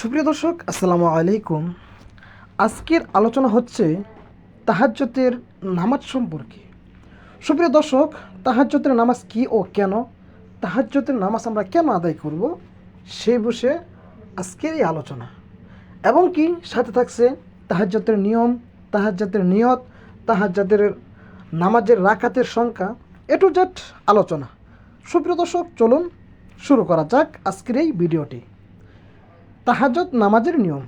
সুপ্রিয় দর্শক, আসসালামু আলাইকুম। আজকের আলোচনা হচ্ছে তাহাজ্জুদের নামাজ সম্পর্কে। সুপ্রিয় দর্শক, তাহাজ্জুদের নামাজ কি ও কেন, তাহাজ্জুদের নামাজ আমরা কেন আদায় করব, সেই বিষয়ে আজকের এই আলোচনা। এবং কি সাথে থাকছে তাহাজ্জুদের নিয়ম, তাহাজ্জুদের নিয়ত, তাহাজ্জুদের নামাজের রাকাতের সংখ্যা, এ টু জেড আলোচনা। সুপ্রিয় দর্শক, চলুন শুরু করা যাক আজকের এই ভিডিওটি। তাহাজ্জুদ নামাজের নিয়ম।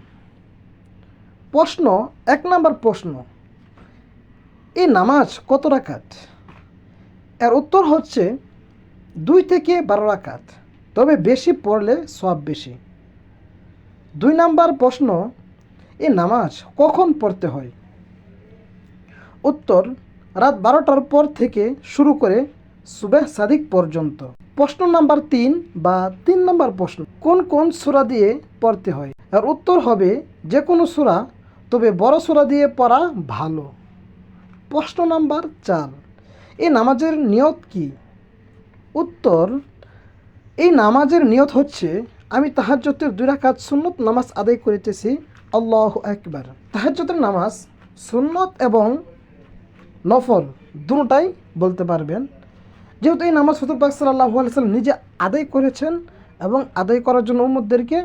প্রশ্ন, 1 নম্বর প্রশ্ন, এই নামাজ কত রাকাত? এর উত্তর হচ্ছে 2 থেকে 12 রাকাত, তবে বেশি পড়লে সওয়াব বেশি। 2 নম্বর প্রশ্ন, এই নামাজ কখন পড়তে হয়? উত্তর, রাত 12টার পর থেকে শুরু করে সুবহ সাদিক পর্যন্ত। প্রশ্ন নাম্বার 3 বা 3 নম্বর প্রশ্ন, কোন কোন সূরা দিয়ে পড়তে হয়? এর উত্তর হবে যে কোনো সূরা, তবে বড় সূরা দিয়ে পড়া ভালো। প্রশ্ন নাম্বার 4, এই নামাজের নিয়ত কি? উত্তর, এই নামাজের নিয়ত হচ্ছে আমি তাহাজ্জুদের 2 রাকাত সুন্নত নামাজ আদায় করিতেছি, আল্লাহু আকবার। তাহাজ্জুদের নামাজ সুন্নত এবং নফল দুটোটাই বলতে পারবেন, যেহেতু এই নামাজ হুজুর পাক সাল্লাল্লাহু আলাইহি ওয়াসাল্লাম নিজে আদায় করেছেন এবং আদায় করার জন্য উম্মতদেরকে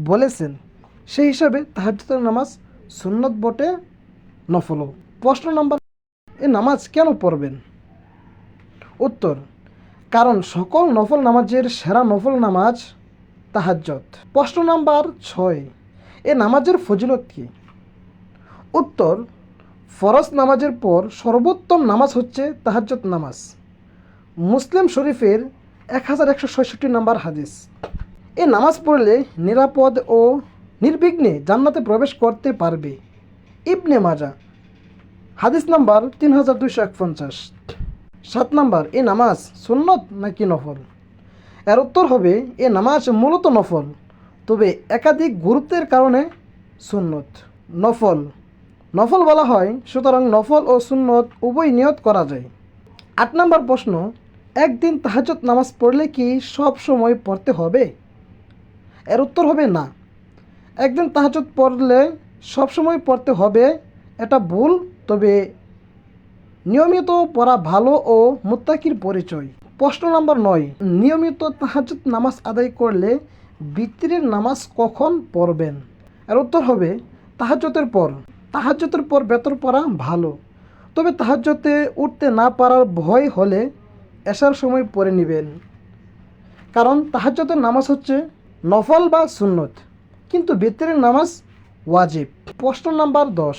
বলেছেন, সেই হিসাবে তাহাজ্জুদের নামাজ সুন্নত বটে, নফলও। প্রশ্ন নাম্বার, এই নামাজ কেন পড়বেন? উত্তর, কারণ সকল নফল নামাজের সেরা নফল নামাজ তাহাজ্জুদ। প্রশ্ন নাম্বার 6, এই নামাজের ফজিলত কী? উত্তর, ফরজ নামাজের পর সর্বোত্তম নামাজ হচ্ছে তাহাজ্জুদ নামাজ। মুসলিম শরীফের 1166 নম্বর হাদিস। এই নামাজ পড়লে নিরাপদ ও নির্বিঘ্নে জান্নাতে প্রবেশ করতে পারবে। ইবনে মাজাহ, হাদিস নাম্বার 3251। 7 নম্বর, এই নামাজ সুন্নত নাকি নফল? এর উত্তর হবে এই নামাজ মূলত নফল, তবে একাধিক গুরুত্বের কারণে সুন্নত। নফল বলা হয়, সুতরাং নফল ও সুন্নত উভয় নিয়ত করা যায়। 8 নম্বর প্রশ্ন, একদিন তাহাজ্জুদ নামাজ পড়লে কি সব সময় পড়তে হবে? এর উত্তর হবে না। একদিন তাহাজ্জুদ পড়লে সব সময় পড়তে হবে এটা ভুল, তবে নিয়মিত পড়া ভালো ও মুত্তাকির পরিচয়। প্রশ্ন নাম্বার 9, নিয়মিত তাহাজ্জুদ নামাজ আদায় করলে বিতরের নামাজ কখন পড়বেন? এর উত্তর হবে তাহাজ্জুদের পর। তাহাজ্জুদের পর বেতর পড়া ভালো, তবে তাহাজ্জুদে উঠতে না পারার ভয় হলে এশার সময় পড়ে নেবেন, কারণ তাহাজ্জুদের নামাজ হচ্ছে নফল বা সুন্নত, কিন্তু বিতরের নামাজ ওয়াজিব। প্রশ্ন নাম্বার 10,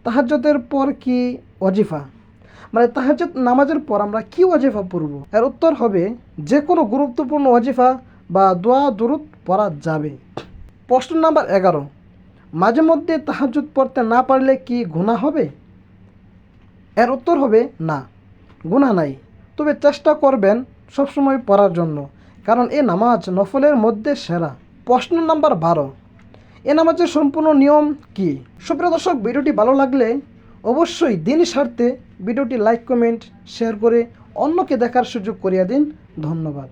তাহাজ্জুদের পর কি ওয়াজিফা, মানে তাহাজ্জুদ নামাজের পর আমরা কি ওয়াজিফা পড়ব? এর উত্তর হবে যে কোনো গুরুত্বপূর্ণ ওয়াজিফা বা দোয়া দুরূদ পড়া যাবে। প্রশ্ন নাম্বার 11, মাঝে মধ্যে তাহাজ্জুদ পড়তে না পারলে কি গুনাহ হবে? এর উত্তর হবে না, গুনাহ নাই, তবে চেষ্টা করবেন সবসময় পড়ার জন্য, কারণ এ নামাজ নফলের মধ্যে সেরা। প্রশ্ন নাম্বার 12, এ নামাজের সম্পূর্ণ নিয়ম কি? সুপ্রিয় দর্শক, ভিডিওটি ভালো লাগলে অবশ্যই দিনই স্বার্থে ভিডিওটি লাইক, কমেন্ট, শেয়ার করে অন্যকে দেখার সুযোগ করিয়ে দিন। ধন্যবাদ।